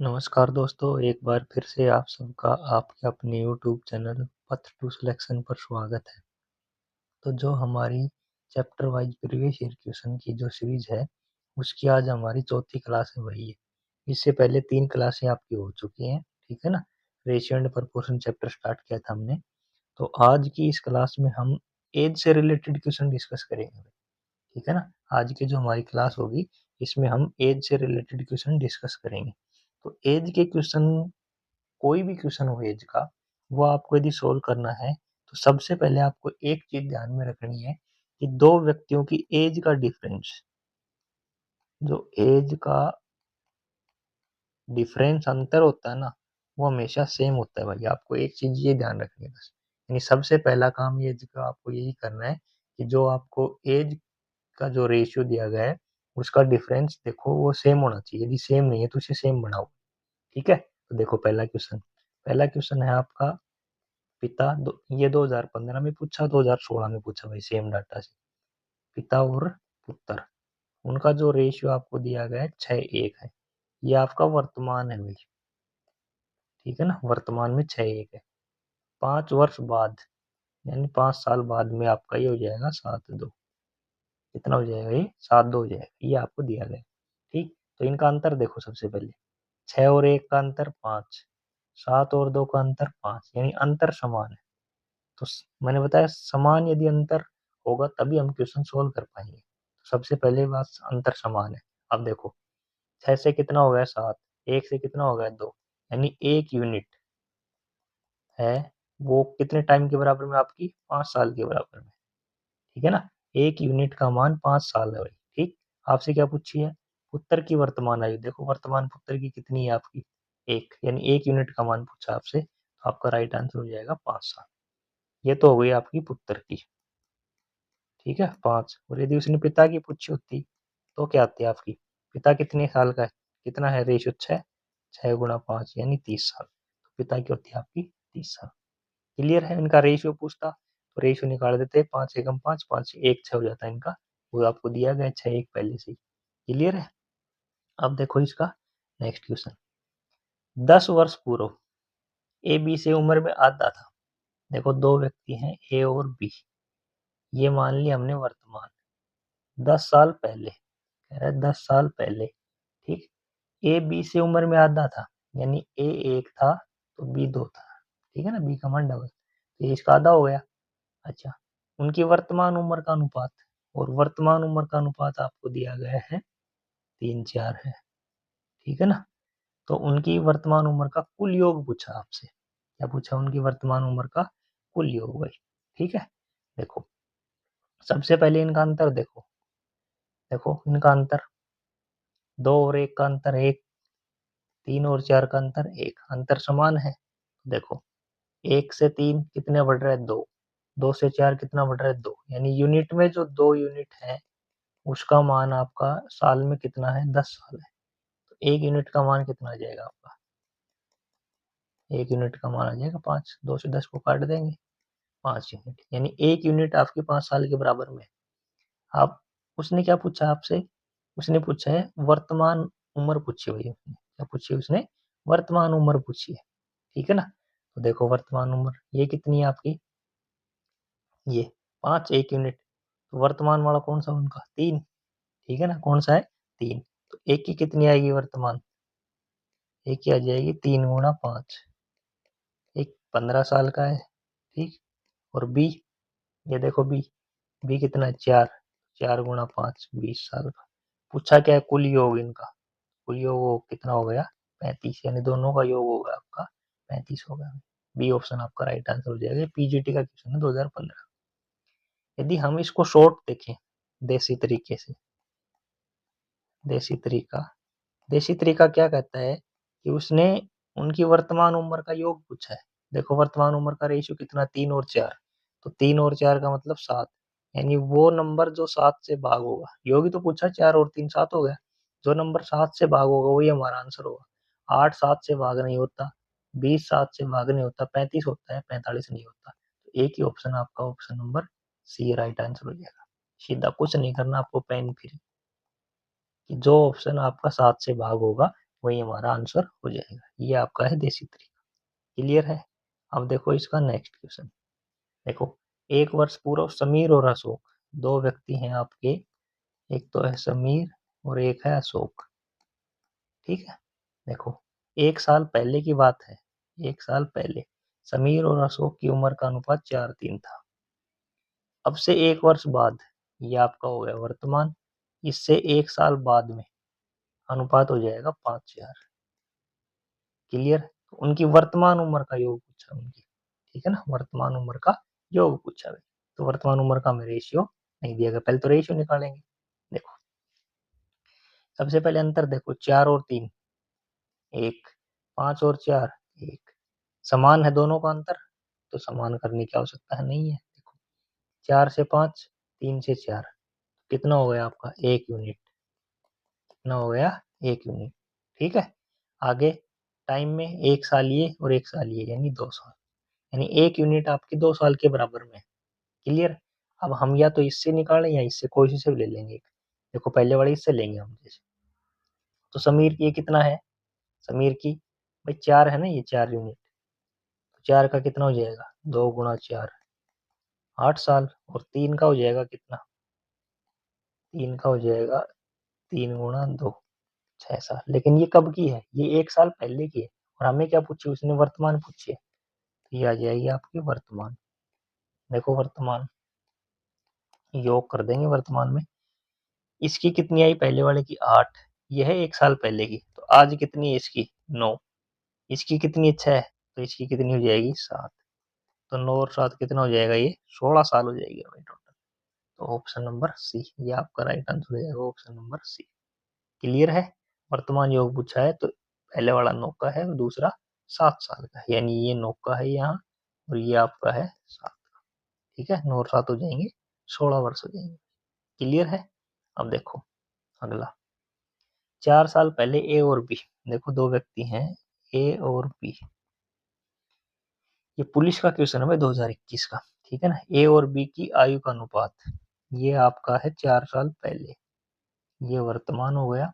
नमस्कार दोस्तों, एक बार फिर से आप सबका आपके अपने यूट्यूब चैनल पथ टू सिलेक्शन पर स्वागत है। तो जो हमारी chapter wise previous year question की जो सीरीज है, उसकी आज हमारी चौथी क्लास है वही है। इससे पहले 3 क्लासें आपकी हो चुकी हैं, ठीक है ना? Ratio and proportion chapter start किया था हमने। तो आज की इस क्लास में हम एज से रिलेटेड क्वेश्चन डिस्कस करेंगे, ठीक है ना? आज की जो हमारी क्लास होगी, इसमें हम एज से रिलेटेड क्वेश्चन डिस्कस करेंगे। तो एज के क्वेश्चन, कोई भी क्वेश्चन हो एज का, वो आपको यदि सोल्व करना है तो सबसे पहले आपको एक चीज ध्यान में रखनी है कि दो व्यक्तियों की एज का डिफरेंस, जो एज का डिफरेंस अंतर होता है ना, वो हमेशा सेम होता है भाई। आपको एक चीज ये ध्यान रखनी है बस। यानी सबसे पहला काम एज का आपको यही करना है कि जो आपको एज का जो रेशियो दिया गया है, उसका डिफरेंस देखो वो सेम होना चाहिए। यदि सेम नहीं है तो उसे सेम बनाओ, ठीक है? तो देखो पहला क्वेश्चन है आपका। ये 2015 में पूछा, 2016 में पूछा भाई, सेम डाटा से। पिता और पुत्र, उनका जो रेशियो आपको दिया गया है 6:1 है। ये आपका वर्तमान है भाई, ठीक है ना? वर्तमान में 6:1 है। 5 वर्ष बाद, यानी 5 साल बाद में आपका ये हो जाएगा 7:2। कितना हो जाएगा? ये 7:2 हो जाएगा। ये आपको दिया गया है, ठीक? तो इनका अंतर देखो सबसे पहले। 6 और 1 का अंतर 5, 7 और 2 का अंतर 5, यानी अंतर समान है। तो मैंने बताया समान यदि अंतर होगा तभी हम क्वेश्चन सोल्व कर पाएंगे। तो सबसे पहले बात, अंतर समान है। अब देखो, 6 से कितना हो गया? 7। 1 से कितना हो गया? 2। यानी 1 यूनिट है वो कितने टाइम के बराबर में? आपकी 5 साल के बराबर में, ठीक है ना? 1 यूनिट का मान 5 साल है भाई, ठीक? आपसे क्या पूछी है? पुत्र की वर्तमान आयु। देखो वर्तमान पुत्र की कितनी है आपकी? 1, यानी 1 यूनिट का मान पूछा आपसे, तो आपका राइट आंसर हो जाएगा 5 साल। ये तो हो गई आपकी पुत्र की, ठीक है, 5। और यदि उसने पिता की पूछी होती तो क्या आती है आपकी? पिता कितने साल का है? कितना है रेशियो? 6। 6 × 5 यानी 30 साल। तो पिता की होती है आपकी 30 साल। क्लियर है? इनका रेशियो पूछता तो रेशियो निकाल देते, 5 एकम 5, 5 1 6 हो जाता है इनका। वो आपको दिया गया 6:1 पहले से ही। क्लियर है? अब देखो इसका नेक्स्ट क्वेश्चन। 10 वर्ष पूर्व ए बी से उम्र में आता था। देखो दो व्यक्ति हैं, ए और बी। ये मान लिया हमने वर्तमान। 10 साल पहले, कह रहा है 10 साल पहले, ठीक? ए बी से उम्र में आधा था, यानी ए 1 था तो बी 2 था, ठीक है ना? बी का मान डबल, तो ये इसका आधा हो गया। अच्छा, उनकी वर्तमान उम्र का अनुपात, और वर्तमान उम्र का अनुपात आपको दिया गया है 3:4 है, ठीक है ना? तो उनकी वर्तमान उम्र का कुल योग पूछा आपसे। क्या पूछा? उनकी वर्तमान उम्र का कुल योग भाई, ठीक है? देखो सबसे पहले इनका अंतर देखो। देखो इनका अंतर, 2 और 1 का अंतर 1, 3 और 4 का अंतर 1, अंतर समान है। देखो 1 से 3 कितने बढ़ रहे हैं? 2। 2 से 4 कितना बढ़ रहा है? 2। यानी यूनिट में जो 2 यूनिट है, उसका मान आपका साल में कितना है? 10 साल है। तो 1 यूनिट का मान कितना आ जाएगा आपका? 1 यूनिट का मान आ जाएगा 5। 2 से 10 को काट देंगे, 5 यूनिट, यानी 1 यूनिट आपके 5 साल के बराबर में। आप, उसने क्या पूछा आपसे? उसने पूछा है वर्तमान उम्र पूछी हुई है। उसने क्या पूछी है? उसने वर्तमान उम्र पूछी है, ठीक है ना? तो देखो वर्तमान उम्र ये कितनी है आपकी? ये 5, 1 यूनिट। तो वर्तमान वाला कौन सा उनका? 3, ठीक है ना? कौन सा है? 3। तो एक की कितनी आएगी वर्तमान? एक की आ जाएगी 3 × 5। एक 15 साल का है, ठीक? और बी, ये देखो बी, बी कितना है? 4। 4 × 5 20 साल का। पूछा क्या है? कुल योग इनका। कुल योग वो कितना हो गया? 35, यानी दोनों का योग होगा आपका 35 होगा। बी ऑप्शन आपका राइट आंसर हो जाएगा। पीजीटी का क्वेश्चन है 2015। यदि हम इसको शॉर्ट देखें, देसी तरीके से, देसी तरीका, देसी तरीका क्या कहता है कि उसने उनकी वर्तमान उम्र का योग पूछा है। देखो वर्तमान उम्र का रेशियो कितना? 3 और 4। तो 3 और 4 का मतलब 7, यानी वो नंबर जो 7 से भाग होगा। योग ही तो पूछा, 4 और 3 7 हो गया। जो नंबर 7 से भाग होगा वही हमारा आंसर होगा। 8 7 से भाग नहीं होता, 20 7 से भाग नहीं होता, 35 होता है, 45 नहीं होता। तो एक ही ऑप्शन आपका option number C right answer हो जाएगा। सीधा कुछ नहीं करना आपको, पेन फ्री, कि जो ऑप्शन आपका 7 से भाग होगा वही हमारा आंसर हो जाएगा। ये आपका है देसी तरीका। क्लियर है? अब देखो इसका नेक्स्ट क्वेश्चन। देखो, एक वर्ष पूर्व समीर और अशोक, दो व्यक्ति हैं आपके, एक तो है समीर और एक है अशोक। ठीक है, देखो, एक साल पहले की बात है। एक साल पहले समीर और अशोक की उम्र का अनुपात 4:3 था। अब से एक वर्ष बाद, ये आपका हो गया वर्तमान, इससे एक साल बाद में अनुपात हो जाएगा 5:4। क्लियर? तो उनकी वर्तमान उम्र का योग पूछा उनकी। ठीक है ना, वर्तमान उम्र का योग पूछा है। तो वर्तमान उम्र का हमें रेशियो नहीं दिया गया, पहले तो रेशियो निकालेंगे। देखो, सबसे पहले अंतर देखो, 4 और 3 1, 5 और 4 1। समान है दोनों का अंतर, तो समान करने की आवश्यकता है नहीं है। देखो, 4 से 5, 3 से 4, कितना हो गया आपका 1 यूनिट। कितना हो गया 1 यूनिट। ठीक है, आगे टाइम में 1 साल ये और 1 साल ये, यानी 2 साल, यानी 1 यूनिट आपकी 2 साल के बराबर में। क्लियर? अब हम या तो इससे निकालें या इससे, कोई से भी ले लेंगे। देखो, पहले वाले इससे लेंगे हम, जैसे तो समीर की ये कितना है, समीर की भाई 4 है ना, ये 4 यूनिट। तो 4 का कितना हो जाएगा, 2 × 4 8 साल। और 3 का हो जाएगा कितना, 3 का हो जाएगा 3 × 2 6 साल। लेकिन ये कब की है, ये 1 साल पहले की है। और हमें क्या पूछी, उसने वर्तमान पूछी है, तो ये आ जाएगी आपकी वर्तमान। देखो, वर्तमान योग कर देंगे वर्तमान में। इसकी कितनी आई, पहले वाले की 8, यह है 1 साल पहले की, तो आज कितनी है इसकी 9। इसकी कितनी 6 है, तो इसकी कितनी हो जाएगी 7। तो 9 और 7 कितना हो जाएगा, ये 16 साल हो जाएगी भाई टोटल। तो ऑप्शन नंबर सी, ये आपका राइट आंसर हो जाएगा, ऑप्शन नंबर सी। क्लियर है? वर्तमान योग पूछा है, तो पहले वाला 9 का है और दूसरा 7 साल का है, यानी ये 9 का है यहाँ और ये आपका है 7 का। ठीक है, 9 और 7 हो जाएंगे 16 वर्ष हो जाएंगे। क्लियर है? अब देखो अगला, 4 साल पहले ए और बी, देखो दो व्यक्ति हैं ए और बी। ये पुलिस का क्वेश्चन है भाई 2021 का। ठीक है ना, ए और बी की आयु का अनुपात, ये आपका है 4 साल पहले, ये वर्तमान हो गया,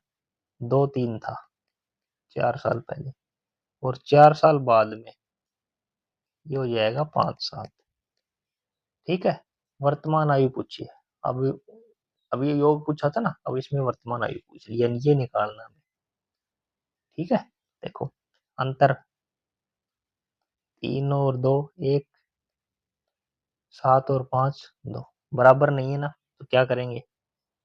2:3 था 4 साल पहले। और 4 साल बाद में ये हो जाएगा 5 साल। ठीक है, वर्तमान आयु पूछिए। अब अभी योग पूछा था ना, अब इसमें वर्तमान आयु पूछ लिया, ये निकालना है। ठीक है, देखो अंतर 3 और 2 1, 7 और 5 2, बराबर नहीं है ना, तो क्या करेंगे,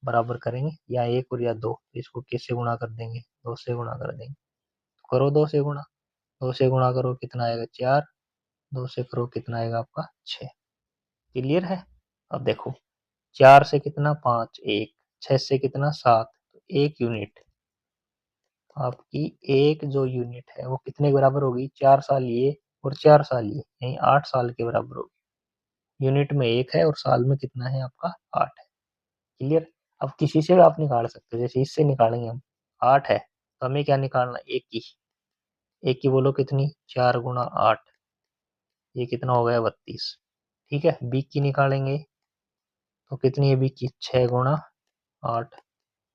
बराबर करेंगे, या 1 और या 2, इसको किससे गुणा कर देंगे, 2 से गुणा कर देंगे। करो 2 से गुणा, 2 से गुणा करो कितना आएगा 4, 2 से करो कितना आएगा आपका 6। क्लियर है? अब देखो, 4 से कितना 5 1, 6 से कितना 7, तो 1 यूनिट आपकी, एक जो यूनिट है वो कितने के बराबर होगी, 4 साल ये और 4 साल ये, यानी 8 साल के बराबर होगी। यूनिट में 1 है और साल में कितना है आपका 8 है। क्लियर? अब किसी से भी आप निकाल सकते हो, जैसे इससे निकालेंगे हम, 8 है तो हमें क्या निकालना, एक की, एक की बोलो कितनी, 4 × 8, ये कितना हो गया 32। ठीक है, बी की निकालेंगे तो कितनी है बी की, 6 × 8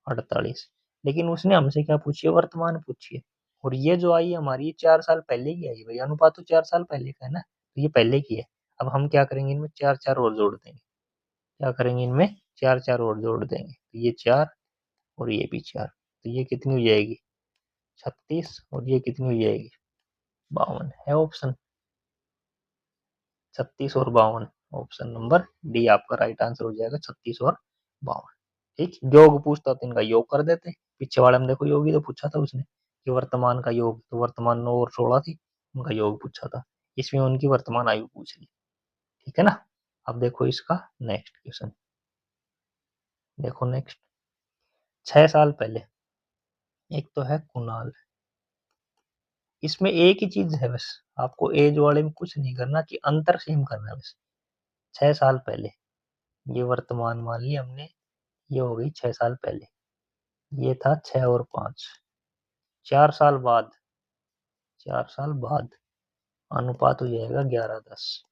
48। लेकिन उसने हमसे क्या पूछी है, वर्तमान पूछी है। और ये जो आई हमारी, ये 4 साल पहले की आई भाई, अनुपात तो 4 साल पहले का है ना, तो ये पहले की है। अब हम क्या करेंगे, इनमें 4 4 और जोड़ देंगे। क्या करेंगे, इनमें 4 4 और जोड़ देंगे, तो ये 4 और ये भी 4, तो ये कितनी हो जाएगी 36, और ये कितनी हो जाएगी 52। है ऑप्शन 36 और 52, ऑप्शन नंबर डी आपका राइट आंसर हो जाएगा, 36 और 52। ठीक, योग पूछता तो इनका योग कर देते। पीछे वाले में देखो योग ही तो पूछा था उसने, कि वर्तमान का योग, तो वर्तमान 9 और 16 थी, उनका योग पूछा था। इसमें उनकी वर्तमान आयु पूछ ली। ठीक है ना, अब देखो इसका नेक्स्ट क्वेश्चन। देखो नेक्स्ट, 6 साल पहले, एक तो है कुणाल, इसमें एक ही चीज है बस, आपको एज वाले में कुछ नहीं करना, कि अंतर सेम करना है बस। 6 साल पहले, ये वर्तमान मान लिया हमने, ये हो गई 6 साल पहले, ये था 6 और 5। 4 साल बाद, 4 साल बाद अनुपात हो जाएगा 11:10।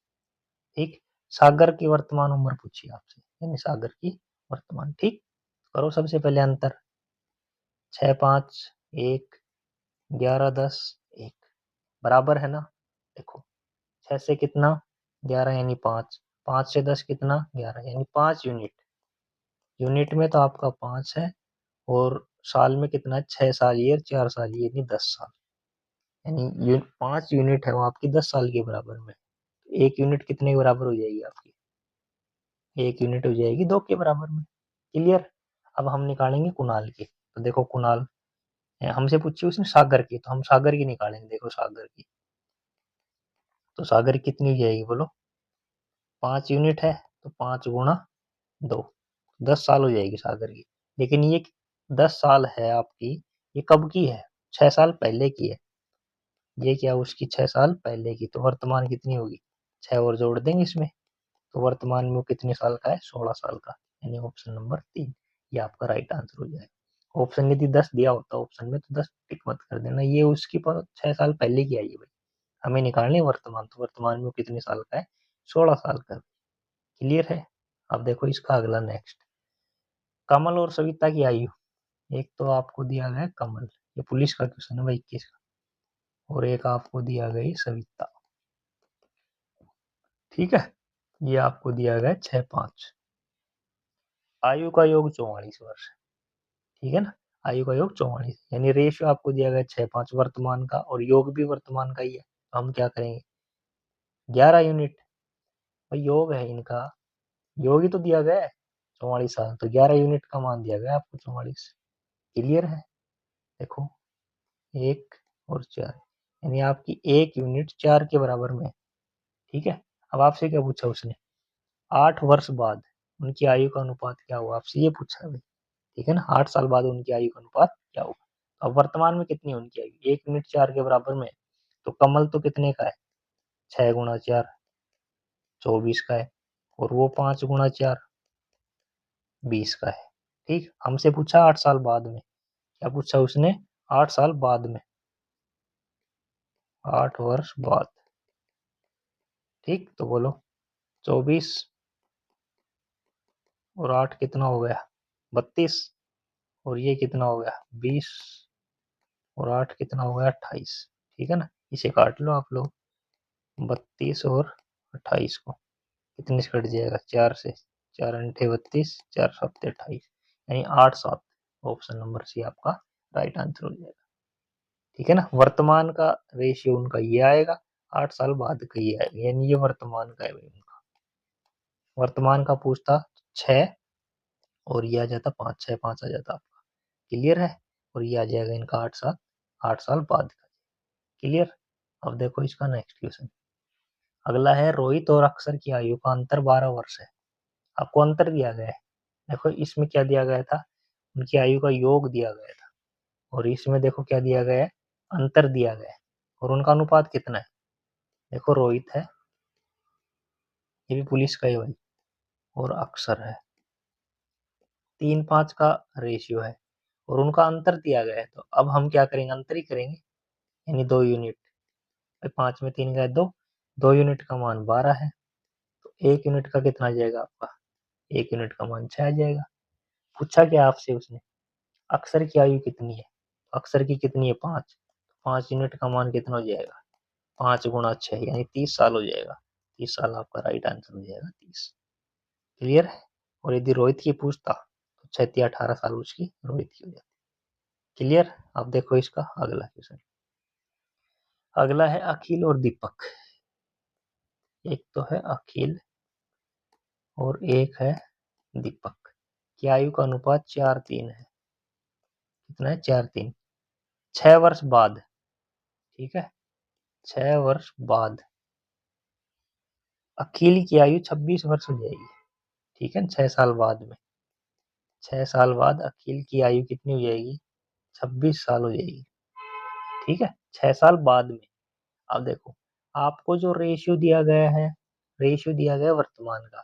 ठीक, सागर की वर्तमान उम्र पूछी आपसे, यानी सागर की वर्तमान। ठीक, करो सबसे पहले अंतर, 6 5 1, 11, 10, 1 बराबर है ना। देखो 6 से कितना 11 यानी 5, 5 से 10 कितना 11 यानी 5 यूनिट। यूनिट में तो आपका 5 है और साल में कितना है 6 साल ये 4 साल ये यानी 10 साल। यानी 5 यूनिट है वो आपकी 10 साल के बराबर में। एक यूनिट कितने के बराबर हो जाएगी आपकी, एक यूनिट हो जाएगी 2 के बराबर में। क्लियर। अब हम निकालेंगे कुणाल की। तो देखो कुणाल हमसे पूछी उसने सागर की, तो हम सागर की निकालेंगे। देखो सागर की, तो सागर कितनी हो जाएगी बोलो, 5 यूनिट है तो 5 गुणा 2, 10 साल हो जाएगी सागर की। लेकिन ये 10 साल है आपकी, ये कब की है, 6 साल पहले की है। ये क्या उसकी 6 साल पहले की, तो वर्तमान कितनी होगी, 6 और जोड़ देंगे इसमें, तो वर्तमान में वो कितने साल का है, 16 साल का। यानी ऑप्शन नंबर 3 ये आपका राइट आंसर हो जाएगा। ऑप्शन यदि 10 दिया होता ऑप्शन में तो 10 टिक मत कर देना, ये उसकी 6 साल पहले की आई है भाई, हमें निकालनी है वर्तमान, तो वर्तमान में वो कितने साल का है, 16 साल का। क्लियर है। अब देखो इसका अगला नेक्स्ट, कमल और सविता की आयु। एक तो आपको दिया गया है कमल, ये पुलिस का क्वेश्चन है भाई 21 का, और एक आपको दिया गई सविता। ठीक है, ये आपको दिया गया 6-5। आयु का योग 44 वर्ष। ठीक है ना, आयु का योग 44, यानी रेशियो आपको दिया गया 6-5 वर्तमान का, और योग भी वर्तमान का ही है। तो हम क्या करेंगे, 11 यूनिट, भाई योग है इनका, योग ही तो दिया गया है 44 साल, तो 11 यूनिट का मान दिया गया आपको 44। क्लियर है। देखो 1 और 4, यानी आपकी 1 यूनिट 4 के बराबर में। ठीक है। अब आपसे क्या पूछा उसने, 8 वर्ष बाद उनकी आयु का अनुपात क्या हुआ, आपसे ये पूछा है। ठीक है ना, 8 साल बाद उनकी आयु का अनुपात क्या होगा। अब वर्तमान में कितनी है उनकी आयु, 1 यूनिट 4 के बराबर में, तो कमल तो कितने का है, 6 गुणा 4 24 का है, और वो 5 गुणा 4 20 का है। ठीक, हमसे पूछा 8 साल बाद में, क्या पूछा उसने, 8 साल बाद में, 8 वर्ष बाद। ठीक, तो बोलो 24 और 8 कितना हो गया 32, और ये कितना हो गया 20, और 8 कितना हो गया 28। ठीक है ना, इसे काट लो आप लोग, 32 और 28 को कितने से कट जाएगा, 4 से, 4 अंठे 32, 4 सत्ते 28, यानी 8 7। ऑप्शन नंबर सी आपका राइट आंसर हो जाएगा। ठीक है ना, वर्तमान का रेशियो उनका ये आएगा, 8 साल बाद का ये आएगा, यानी ये वर्तमान का है भाई उनका। वर्तमान का पूछता 6 और ये आ जाता 5, 6 5 आ जाता आपका। क्लियर है। और ये आ जाएगा इनका 8 साल बाद का। क्लियर। अब देखो इसका नेक्स्ट क्वेश्चन, अगला है रोहित और अक्षर की आयु का अंतर 12 वर्ष है। आपको अंतर दिया गया है। देखो इसमें क्या दिया गया था, उनकी आयु का योग दिया गया था, और इसमें देखो क्या दिया गया है, अंतर दिया गया है, और उनका अनुपात कितना है। देखो रोहित है, ये भी पुलिस का ही भाई, और अक्षर है, 3-5 का रेशियो है, और उनका अंतर दिया गया है। तो अब हम क्या करेंगे, अंतर ही करेंगे, यानी 2 यूनिट। 5 में 3 गए 2, 2 यूनिट का मान 12 है, तो 1 यूनिट का कितना आ जाएगा आपका, 1 यूनिट का मान 6 आ जाएगा। पूछा क्या आपसे उसने, अक्षर की आयु कितनी है, अक्षर की कितनी है 5, 5 यूनिट का मान कितना हो जाएगा, 5 गुणा 6 यानी 30 साल हो जाएगा। 30 साल आपका राइट आंसर हो जाएगा 30। क्लियर है। और यदि रोहित की पूछता तो 6 18 साल उसकी रोहित की हो जाती। क्लियर। अब देखो इसका अगला क्वेश्चन, अगला है अखिल और दीपक। एक तो है अखिल और एक है दीपक की आयु का अनुपात 4-3 है। कितना है 4-3, 6 वर्ष बाद। ठीक है, 6 वर्ष बाद अखिल की आयु 26 वर्ष हो जाएगी। ठीक है, 6 साल बाद में, 6 साल बाद अखिल की आयु कितनी हो जाएगी, 26 साल हो जाएगी। ठीक है, 6 साल बाद में। अब देखो आपको जो रेशियो दिया गया है, रेशियो दिया गया है वर्तमान का।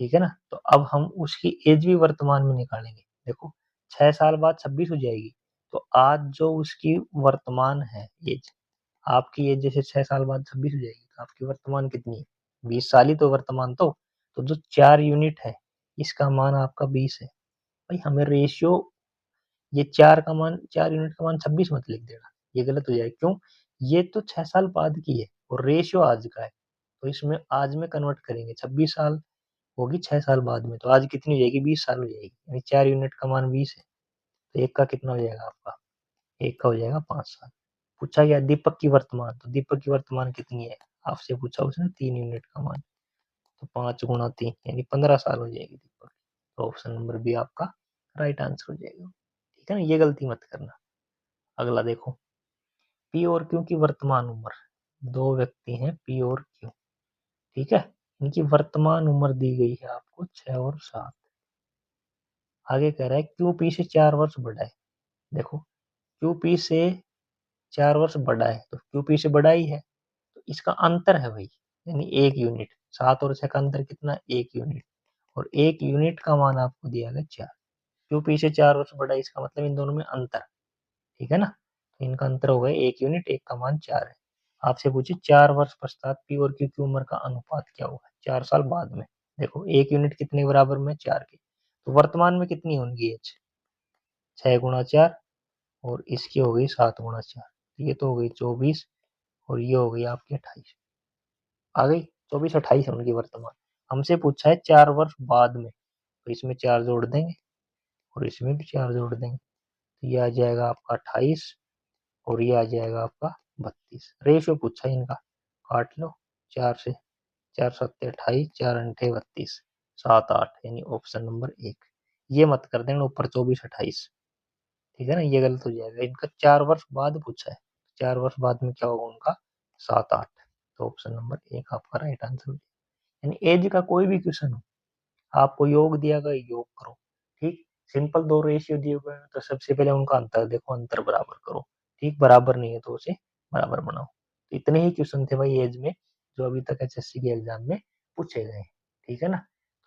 ठीक है ना, तो अब हम उसकी एज भी वर्तमान में निकालेंगे। देखो 6 साल बाद 26 हो जाएगी, तो आज जो उसकी वर्तमान है एज, आपकी एज जैसे 6 साल बाद 26 हो जाएगी, तो आपकी वर्तमान कितनी है, 20 साल ही तो वर्तमान। तो जो 4 यूनिट है इसका मान आपका 20 है। भाई हमें रेशियो, ये 4 का मान, 4 यूनिट का मान 26 मत लिख देना, ये गलत हो जाएगा। क्यों? ये तो 6 साल बाद की है और रेशियो आज का है, तो इसमें आज में कन्वर्ट करेंगे, 26 साल होगी 6 साल बाद में, तो आज कितनी हो जाएगी? 20 साल हो जाएगी, यानी 4 यूनिट का मान 20 है, तो एक का कितना हो जाएगा आपका? एक का हो जाएगा 5 साल। पूछा गया दीपक की वर्तमान, तो दीपक की वर्तमान कितनी है? आपसे पूछा उसने 3 यूनिट का मान, तो 5 गुणा 3 यानी 15 साल हो जाएगी दीपक, तो ऑप्शन नंबर बी आपका राइट आंसर हो जाएगा। ठीक है ना, ये गलती मत करना। अगला देखो, पी और क्यू की वर्तमान उम्र, दो व्यक्ति हैं पी और क्यू, ठीक है, इनकी वर्तमान उम्र दी गई है आपको 6 और 7। आगे कह रहा है क्यू पी से 4 वर्ष बड़ा है। देखो, क्यू पी से 4 वर्ष बड़ा है, तो क्यू पी से बड़ा ही है, तो इसका अंतर है भाई, यानी 1 यूनिट। 7 और 6 का अंतर कितना? 1 यूनिट, और 1 यूनिट का मान आपको दिया गया 4। क्यू पी से 4 वर्ष बड़ा है, इसका मतलब इन दोनों में अंतर, ठीक है ना, तो इनका अंतर हो गया 1 यूनिट, एक का मान 4 है। आपसे पूछे 4 वर्ष पश्चात पी और क्यू की उम्र का अनुपात क्या होगा 4 साल बाद में। देखो, 1 यूनिट कितने के बराबर में? 4 के, तो वर्तमान में कितनी होंगी एज? 6 गुणा 4, और इसकी हो गई 7 गुणा 4, ये तो हो गई 24, और ये हो गई आपकी 28। आ गई 24 28 उनकी वर्तमान। हमसे पूछा है 4 वर्ष बाद में, तो इसमें 4 जोड़ देंगे और इसमें भी 4 जोड़ देंगे, तो ये आ जाएगा आपका 28, और ये आ जाएगा आपका 32। रेशियो पूछा है इनका, काट लो 4 से, 4 सत्ते 28, 4 अंठे 32, 7 8, यानी ऑप्शन नंबर 1। ये मत कर देना ऊपर 24 28, ठीक है ना, ये गलत हो जाएगा। इनका 4 वर्ष बाद पूछा है, 4 वर्ष बाद में क्या होगा उनका? 7 8, तो ऑप्शन नंबर 1 आपका राइट आंसर। यानी एज का कोई भी क्वेश्चन हो, आपको योग दिया गया, योग करो, ठीक। सिंपल दो रेशियो दिए हुए हैं, तो सबसे पहले उनका अंतर देखो, अंतर बराबर करो, ठीक। बराबर नहीं है तो उसे बराबर बनाओ। तो इतने ही क्वेश्चन थे भाई एज में, जो अभी तक एचएससी के एग्जाम में पूछे गए, ठीक है ना।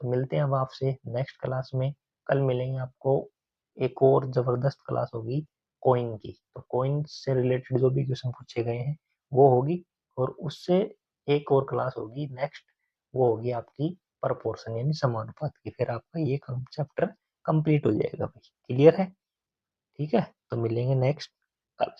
तो मिलते हैं अब आपसे नेक्स्ट क्लास में, कल मिलेंगे आपको। एक और जबरदस्त क्लास होगी कोइन की, तो कोइन से रिलेटेड जो भी क्वेश्चन पूछे गए हैं वो होगी, और उससे एक और क्लास होगी नेक्स्ट, वो होगी आपकी प्रपोर्शन यानी समानुपात की। फिर आपका ये चैप्टर कंप्लीट हो जाएगा भाई, क्लियर है? ठीक है, तो मिलेंगे नेक्स्ट कल।